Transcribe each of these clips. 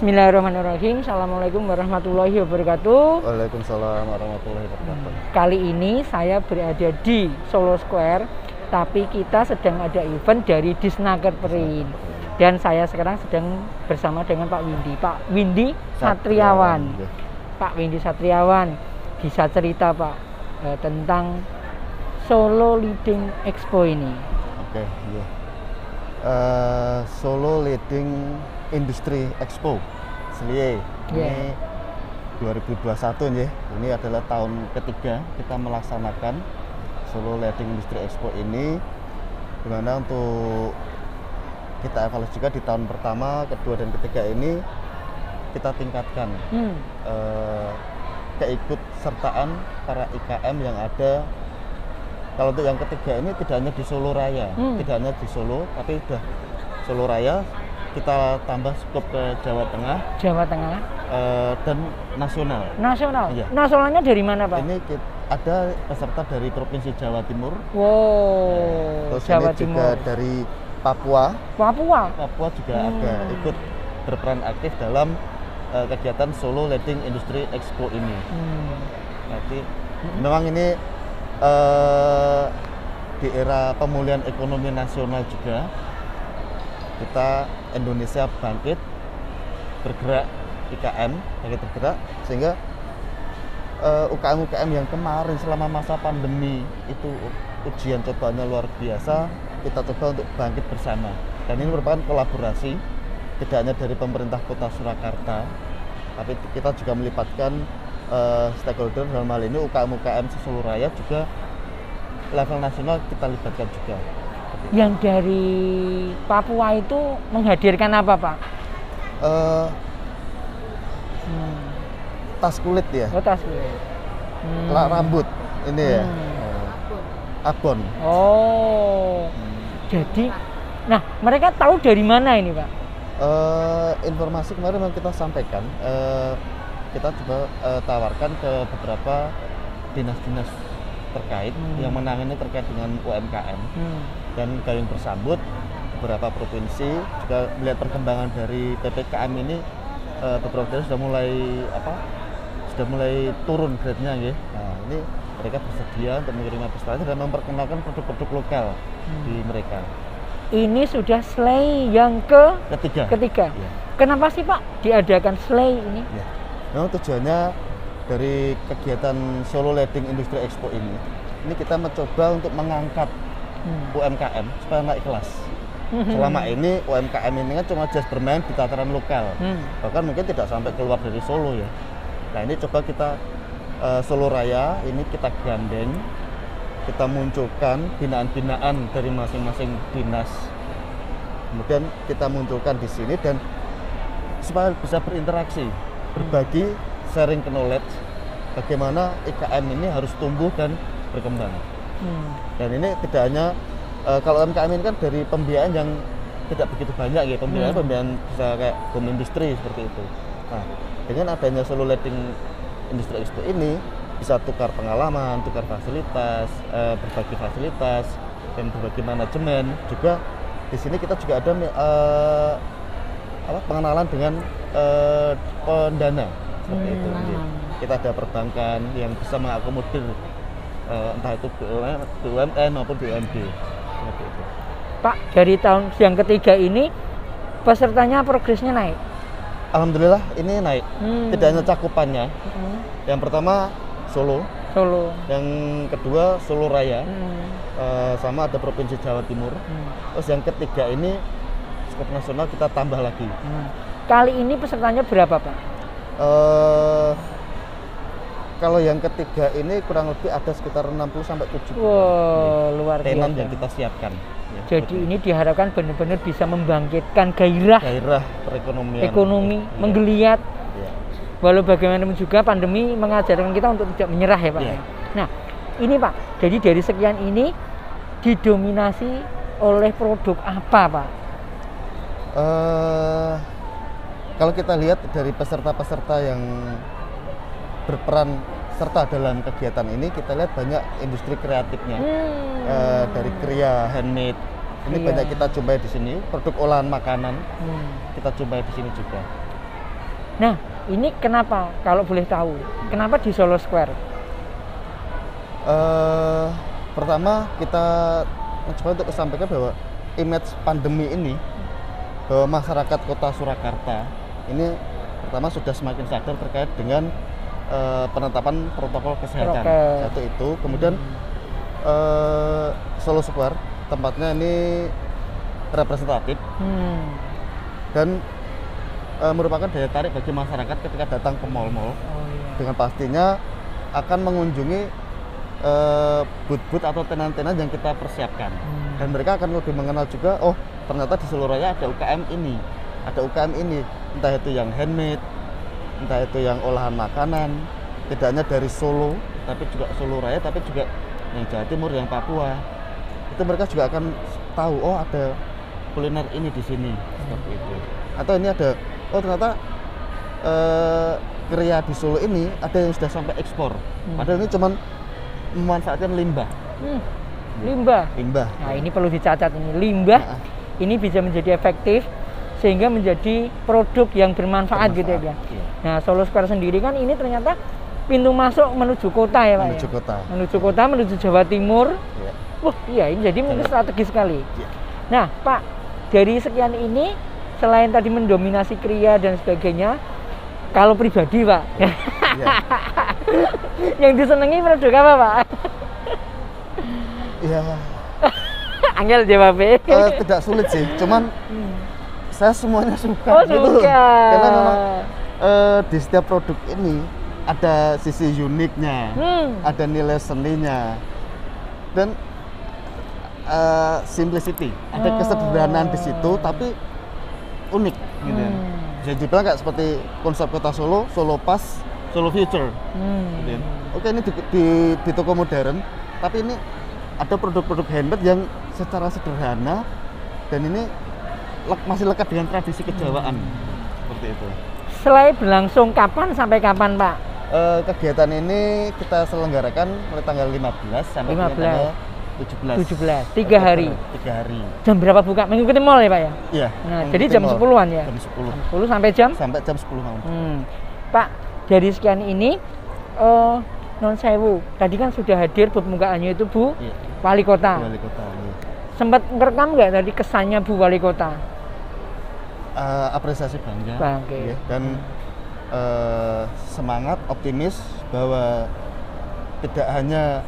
Bismillahirrahmanirrahim. Assalamualaikum warahmatullahi wabarakatuh. Waalaikumsalam warahmatullahi wabarakatuh. Kali ini saya berada di Solo Square, tapi kita sedang ada event dari Disnaker Print. Dan saya sekarang sedang bersama dengan Pak Windy Satriawan. Pak Windy Satriawan, bisa cerita Pak tentang Solo Leading Expo ini? Oke, iya. Solo Leading Industry Expo Selie ini 2021 nih. Ini adalah tahun ketiga kita melaksanakan Solo Leading Industry Expo ini, dimana untuk kita evaluasi juga di tahun pertama, kedua dan ketiga ini kita tingkatkan keikutsertaan para IKM yang ada. Kalau untuk yang ketiga ini tidak hanya di Solo Raya, tidak hanya di Solo, tapi sudah Solo Raya, kita tambah skop ke Jawa Tengah, dan nasional. Iya. Nasionalnya dari mana Pak? Ini ada peserta dari Provinsi Jawa Timur. Wow. Terus Jawa ini Timur. juga dari Papua juga ada ikut berperan aktif dalam kegiatan Solo Leading Industry Expo ini. Jadi memang ini di era pemulihan ekonomi nasional juga, kita Indonesia bangkit bergerak, IKM bangkit bergerak, sehingga UKM-UKM yang kemarin selama masa pandemi itu ujian cobanya luar biasa, kita coba untuk bangkit bersama. Dan ini merupakan kolaborasi tidak hanya dari pemerintah Kota Surakarta, tapi kita juga melibatkan stakeholder, dalam hal ini UKM-UKM Solo Raya, juga level nasional kita libatkan juga. Yang dari Papua itu menghadirkan apa Pak? Tas kulit ya. Oh, tas kulit. Rambut ini ya. Abon. Oh. Jadi, nah mereka tahu dari mana ini Pak? Informasi kemarin memang kita sampaikan. Kita coba tawarkan ke beberapa dinas-dinas terkait yang menangani terkait dengan UMKM, dan kami bersambut beberapa provinsi juga melihat perkembangan dari PPKM ini. Beberapa daerah sudah mulai turun grade-nya ya. Nah, ini mereka bersedia untuk menerima peserta dan memperkenalkan produk-produk lokal di mereka. Ini sudah SLAI yang ketiga. Ya. Kenapa sih Pak diadakan SLAI ini? Ya. Memang tujuannya dari kegiatan Solo Leading Industry Expo ini kita mencoba untuk mengangkat UMKM supaya naik kelas. Selama ini UMKM ini kan cuma just bermain di tataran lokal, bahkan mungkin tidak sampai keluar dari Solo ya. Nah, ini coba kita Solo Raya ini kita gandeng, kita munculkan binaan-binaan dari masing-masing dinas, kemudian kita munculkan di sini, dan supaya bisa berinteraksi, berbagi, sharing knowledge bagaimana IKM ini harus tumbuh dan berkembang. Dan ini tidak hanya kalau UMKM ini kan dari pembiayaan yang tidak begitu banyak ya, pembiayaan bisa kayak home industry seperti itu. Nah, dengan adanya Solo Leading Industry Expo ini bisa tukar pengalaman, tukar fasilitas, berbagi fasilitas, dan berbagi manajemen. Juga di sini kita juga ada pengenalan dengan pendana seperti itu. Kita ada perbankan yang bisa mengakomodir entah itu BUMN maupun BUMD. Pak, dari tahun yang ketiga ini pesertanya progresnya naik? Alhamdulillah ini naik. Tidak hanya cakupannya. Yang pertama Solo. Yang kedua Solo Raya. Sama ada Provinsi Jawa Timur. Terus yang ketiga ini skop nasional kita tambah lagi. Kali ini pesertanya berapa Pak? Kalau yang ketiga ini kurang lebih ada sekitar 60-70. Wow, luar biasa. Tenan yang kita siapkan. Ya, jadi ini diharapkan benar-benar bisa membangkitkan gairah perekonomian. Ekonomi menggeliat. Ya. Walau bagaimanapun juga pandemi mengajarkan kita untuk tidak menyerah ya Pak. Ya. Nah, ini Pak, jadi dari sekian ini didominasi oleh produk apa Pak? Kalau kita lihat dari peserta-peserta yang berperan serta dalam kegiatan ini, kita lihat banyak industri kreatifnya, dari kriya, handmade. Ini banyak kita jumpai di sini, produk olahan makanan kita jumpai di sini juga. Nah, ini kenapa kalau boleh tahu? Kenapa di Solo Square? Pertama kita mencoba untuk sampaikan bahwa image pandemi ini, bahwa masyarakat Kota Surakarta ini pertama sudah semakin sadar terkait dengan penetapan protokol kesehatan. Satu itu, kemudian Solo Square tempatnya ini representatif dan merupakan daya tarik bagi masyarakat ketika datang ke mal-mal. Dengan pastinya akan mengunjungi booth-booth atau tenan-tenan yang kita persiapkan, dan mereka akan lebih mengenal juga, oh ternyata di Solo Raya ada UKM ini, entah itu yang handmade, entah itu yang olahan makanan, tidak hanya dari Solo, tapi juga Solo Raya, tapi juga yang Jawa Timur, yang Papua, itu mereka juga akan tahu, oh ada kuliner ini di sini, seperti itu. Atau ini ada, oh ternyata kriya di Solo ini ada yang sudah sampai ekspor, padahal ini cuman memanfaatkan limbah. Limbah. Nah, ini perlu dicatat ini. Limbah ini bisa menjadi efektif sehingga menjadi produk yang bermanfaat gitu ya. Nah, Solo Square sendiri kan ini ternyata pintu masuk menuju kota ya, Pak. Menuju kota, menuju Jawa Timur. Wah, iya ini jadi mungkin strategis sekali. Nah, Pak, dari sekian ini selain tadi mendominasi kriya dan sebagainya, kalau pribadi, Pak, yang disenangi produk apa, Pak? Ya, angel jawabnya. tidak sulit sih, cuman saya semuanya suka. Oh, gitu. suka. Karena memang di setiap produk ini ada sisi uniknya, ada nilai seninya, dan simplicity, ada kesederhanaan di situ, tapi unik, gitu. Bisa dibilang kayak seperti konsep kota Solo, Solo Pas, Solo Future. Oke, ini di toko modern, tapi ini ada produk-produk handmade yang secara sederhana dan ini masih lekat dengan tradisi kejawaan, seperti itu. Selain berlangsung kapan sampai kapan, Pak? Kegiatan ini kita selenggarakan mulai tanggal 15 sampai tanggal 17. 3 hari. 3 hari. Jam berapa buka? Mengikuti mall ya, Pak ya? Iya. Nah, jadi jam 10-an ya? Jam 10. Jam 10 sampai jam? Sampai jam 10 malam. Pak, dari sekian ini non sewu. Tadi kan sudah hadir pembukaannya itu Bu Wali Kota. Wali Kota. Iya. Sempat ngerekam nggak tadi kesannya Bu Wali Kota? Apresiasi bangga. Bangga. Dan semangat, optimis bahwa tidak hanya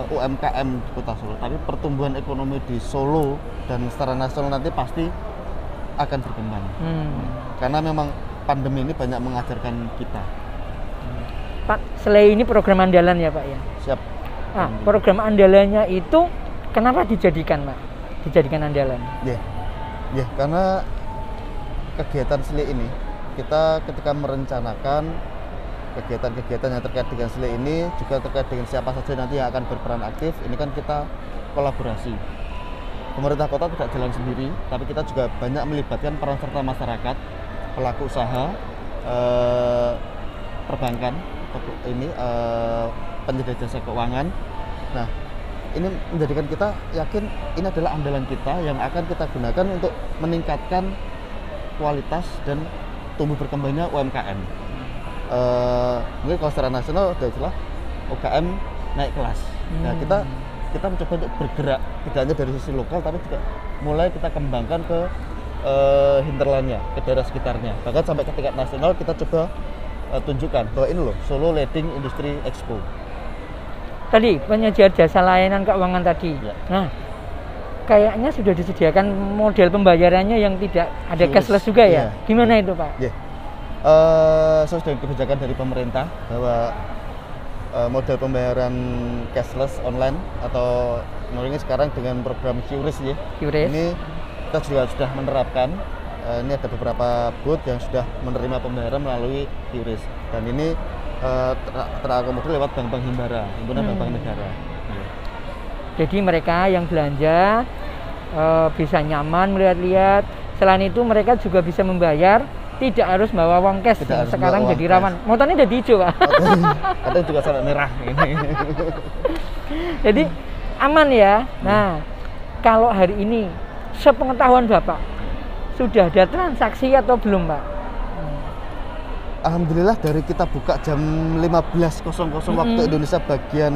UMKM di Kota Solo, tapi pertumbuhan ekonomi di Solo dan secara nasional nanti pasti akan berkembang. Karena memang pandemi ini banyak mengajarkan kita. Pak, selain ini program andalan ya, Pak ya? Siap. Nah, program andalannya itu kenapa dijadikan, Pak? Dijadikan andalan? Ya, karena kegiatan SLI ini kita ketika merencanakan kegiatan-kegiatan yang terkait dengan SLI ini juga terkait dengan siapa saja nanti yang akan berperan aktif, ini kan kita kolaborasi. Pemerintah kota tidak jalan sendiri, tapi kita juga banyak melibatkan peran serta masyarakat, pelaku usaha, perbankan, ini penyedia jasa keuangan. Nah, ini menjadikan kita yakin ini adalah andalan kita yang akan kita gunakan untuk meningkatkan kualitas dan tumbuh berkembangnya UMKM. Mungkin kalau secara nasional sudah jelas UKM naik kelas. Nah, kita mencoba untuk bergerak tidak hanya dari sisi lokal, tapi juga mulai kita kembangkan ke hinterlandnya, ke daerah sekitarnya. Bahkan sampai ke tingkat nasional kita coba tunjukkan bahwa ini loh Solo Leading Industry Expo. Tadi penyedia jasa layanan keuangan tadi. Ya. Nah, kayaknya sudah disediakan model pembayarannya yang tidak ada cashless juga ya? Gimana itu, Pak? Sesuai kebijakan dari pemerintah bahwa model pembayaran cashless online atau ini sekarang dengan program QRIS ya. Ini kita juga sudah menerapkan. Ini ada beberapa booth yang sudah menerima pembayaran melalui QRIS dan ini terakomodir lewat bank-bank himbara, himpunan bank-bank negara. Jadi mereka yang belanja bisa nyaman melihat-lihat. Selain itu mereka juga bisa membayar, tidak harus bawa uang cash. Sekarang jadi rawan. Motornya udah hijau, Pak. Ada juga sampai merah ini. Jadi aman ya. Nah, kalau hari ini sepengetahuan Bapak sudah ada transaksi atau belum, Pak? Alhamdulillah dari kita buka jam 15.00 waktu Indonesia bagian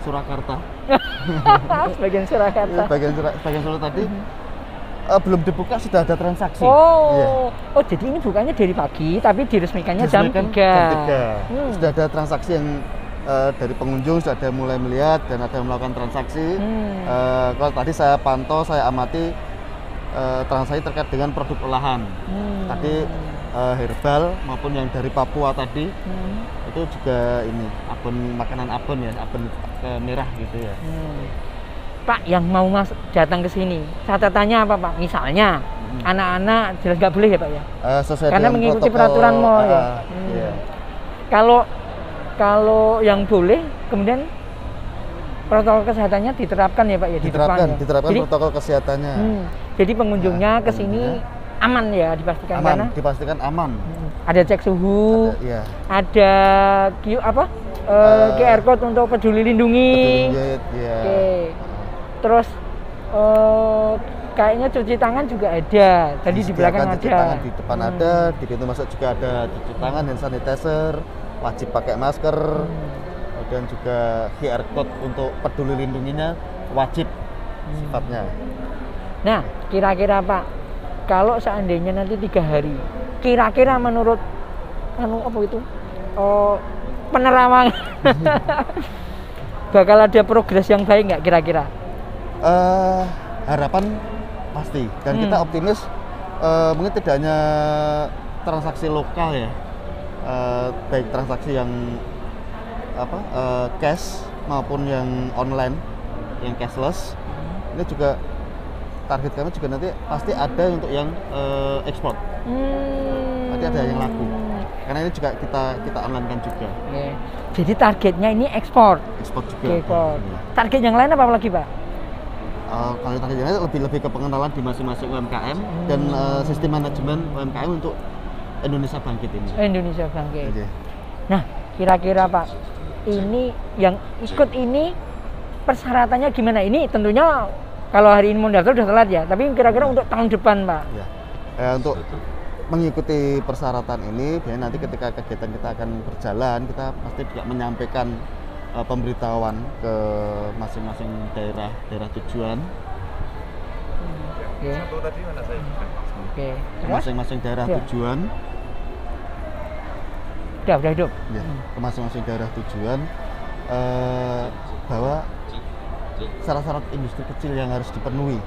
Surakarta. Bagian Surakarta. Bagian Solo tadi belum dibuka sudah ada transaksi. Oh, oh jadi ini bukannya dari pagi tapi diresmikannya jam 3. Sudah ada transaksi yang dari pengunjung sudah ada mulai melihat dan ada yang melakukan transaksi. Kalau tadi saya pantau, saya amati transaksi terkait dengan produk olahan. Tadi herbal maupun yang dari Papua tadi itu juga ini makanan abon ya, abon merah gitu ya. Pak, yang mau datang ke sini catatannya apa Pak? Misalnya anak-anak jelas nggak boleh ya Pak ya? Karena mengikuti peraturan mall ya. Iya. Kalau yang boleh, kemudian protokol kesehatannya diterapkan ya Pak ya di depan. Diterapkan jadi, protokol kesehatannya. Jadi pengunjungnya ke sini aman ya, dipastikan aman, karena dipastikan aman. Ada cek suhu, ada QR code untuk peduli lindungi. Oke. Terus kayaknya cuci tangan juga ada. Tadi di belakang ada. Cuci tangan di depan ada, di pintu masuk juga ada cuci tangan, hand sanitizer, wajib pakai masker. Kemudian juga QR code untuk peduli lindunginya wajib sifatnya. Nah, kira-kira Pak, kalau seandainya nanti 3 hari, kira-kira menurut penerawangan bakal ada progres yang baik nggak kira-kira? Harapan pasti dan kita optimis mungkin tidak hanya transaksi lokal ya, baik transaksi yang cash maupun yang online, yang cashless. Ini juga target kami juga nanti pasti ada untuk yang ekspor. Nanti ada yang laku. Karena ini juga kita online-kan juga. Jadi targetnya ini ekspor. Ekspor juga. Target yang lain apa lagi Pak? Kalau target yang lain lebih ke pengenalan di masing-masing UMKM dan sistem manajemen UMKM untuk Indonesia Bangkit ini. Indonesia Bangkit. Nah, kira-kira Pak, ini yang ikut ini persyaratannya gimana? Ini tentunya kalau hari ini mau daftar udah telat ya, tapi kira-kira untuk tahun depan Pak? Untuk mengikuti persyaratan ini, biasanya nanti ketika kegiatan kita akan berjalan, kita pasti juga menyampaikan pemberitahuan ke masing-masing daerah tujuan. Satu tadi mana saya? Ke masing-masing daerah tujuan. Udah hidup. Ke masing-masing daerah tujuan bahwa syarat-syarat industri kecil yang harus dipenuhi.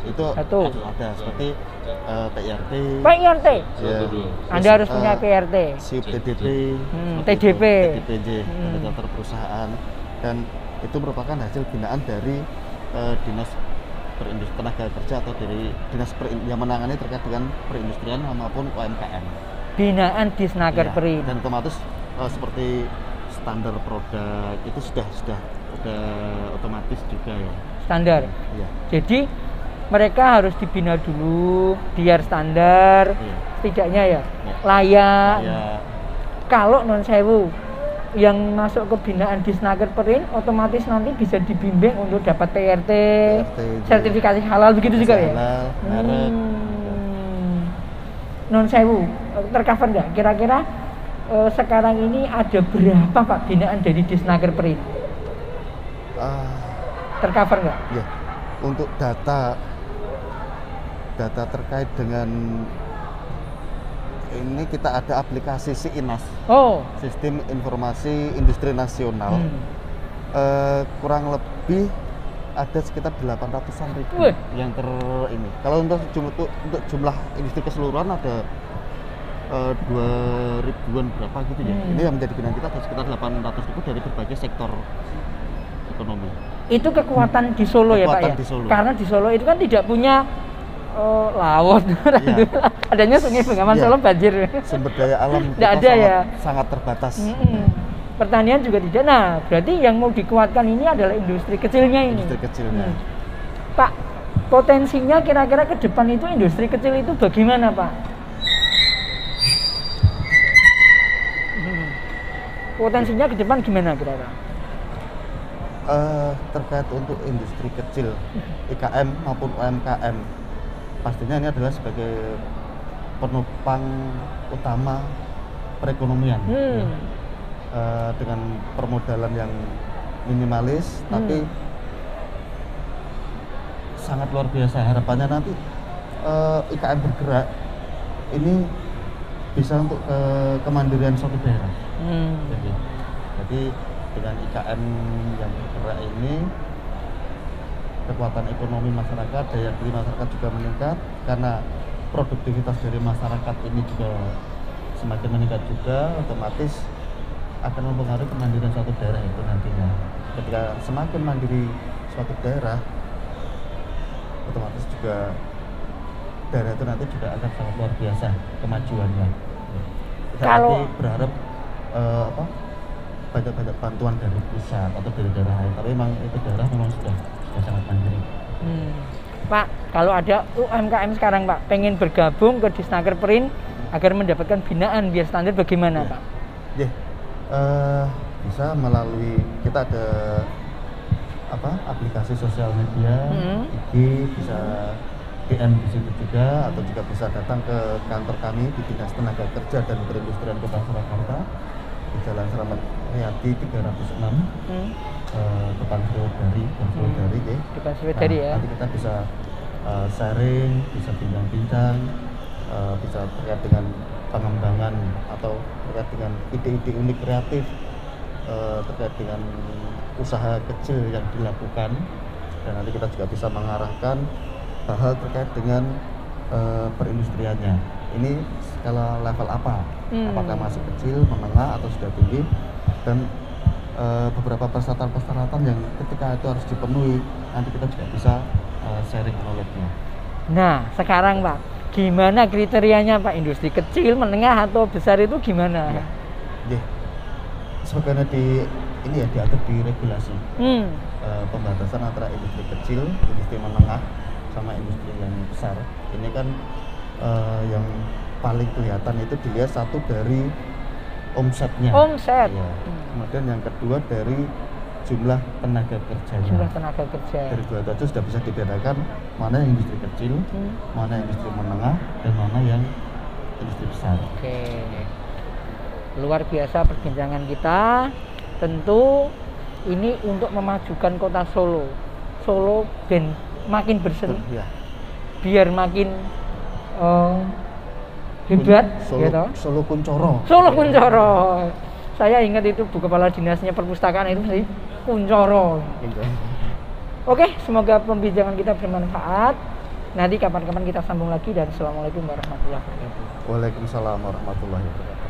Itu ada seperti PIRT. Anda harus punya PIRT. SIUP TDP, TDP, TDPJ, Tata Perusahaan, dan itu merupakan hasil binaan dari dinas tenaga kerja atau dari dinas yang menangani terkait dengan perindustrian maupun UMKM. Binaan Disnaker Perin. Dan otomatis seperti standar produk itu sudah otomatis juga ya. Standar. Jadi mereka harus dibina dulu biar standar, setidaknya ya layak. Kalau non sewu yang masuk ke binaan Disnaker Perin otomatis nanti bisa dibimbing untuk dapat PRT, sertifikasi halal begitu juga ya. Non sewu tercover nggak? Kira-kira sekarang ini ada berapa Pak binaan dari Disnaker Perin? Tercover nggak? Ya, untuk data terkait dengan ini kita ada aplikasi SIINAS, Sistem Informasi Industri Nasional. Kurang lebih ada sekitar 800-an ribu yang ini. Kalau untuk jumlah industri keseluruhan ada 2.000-an berapa gitu ya. Ini yang menjadi binaan kita ada sekitar 800 ribu dari berbagai sektor ekonomi. Itu kekuatan di Solo ya Pak ya? Karena di Solo itu kan tidak punya laut, adanya Sungai Bengawan Solo banjir. Sumber daya alam tidak ada ya, sangat terbatas. Pertanian juga tidak. Nah, berarti yang mau dikuatkan ini adalah industri kecilnya ini. Industri kecilnya. Pak, potensinya kira-kira ke depan itu industri kecil itu bagaimana Pak? Potensinya ke depan gimana kira-kira? Terkait untuk industri kecil, IKM maupun UMKM, pastinya ini adalah sebagai penopang utama perekonomian. Dengan permodalan yang minimalis, tapi sangat luar biasa. Harapannya nanti IKM bergerak ini bisa untuk kemandirian suatu daerah. Jadi dengan IKM yang bergerak ini, kekuatan ekonomi masyarakat, daya beli masyarakat juga meningkat, karena produktivitas dari masyarakat ini juga semakin meningkat juga, otomatis akan mempengaruhi kemandirian suatu daerah itu nantinya. Ketika semakin mandiri suatu daerah, otomatis juga daerah itu nanti juga akan sangat luar biasa kemajuannya. Kalau berharap banyak bantuan dari pusat atau dari daerah lain, tapi memang itu daerah memang sudah sangat mandiri. Pak, kalau ada UMKM sekarang Pak pengen bergabung ke Disnaker Print agar mendapatkan binaan biar standar, bagaimana Pak? Bisa melalui, kita ada aplikasi sosial media, IG, bisa DM di situ juga, atau juga bisa datang ke kantor kami di Dinas Tenaga Kerja dan Perindustrian Kota Surakarta di Jalan Slamet Riyadi 306, depan Sriwedari, depan Sriwedari ya. Nanti kita bisa sharing, bisa bincang-bincang, bisa terkait dengan pengembangan atau terkait dengan ide-ide unik kreatif, terkait dengan usaha kecil yang dilakukan, dan nanti kita juga bisa mengarahkan hal-hal terkait dengan perindustriannya. Ini skala level apa? Apakah masih kecil, menengah, atau sudah tinggi? Dan beberapa persyaratan-persyaratan yang ketika itu harus dipenuhi, nanti kita juga bisa sharing knowledge-nya. Nah, sekarang Pak, gimana kriterianya Pak? Industri kecil, menengah, atau besar itu gimana? Sebagaimana diatur di regulasi. Pembatasan antara industri kecil, industri menengah, sama industri yang besar. Ini kan yang paling kelihatan itu dilihat satu dari omsetnya. Omset. Ya. Kemudian yang kedua dari jumlah tenaga kerjanya. Jumlah tenaga kerja. Dari dua itu sudah bisa dibedakan mana yang industri kecil, mana yang industri menengah, dan mana yang industri besar. Oke. Luar biasa perbincangan kita. Tentu ini untuk memajukan kota Solo. Solo ben makin berseri. Biar makin hebat. Solo Kuncoro. Solo Kuncoro. Saya ingat itu Bu Kepala Dinasnya Perpustakaan itu sih Kuncoro. Oke, semoga pembincangan kita bermanfaat. Nanti kapan-kapan kita sambung lagi, dan assalamualaikum warahmatullahi wabarakatuh. Waalaikumsalam warahmatullahi wabarakatuh.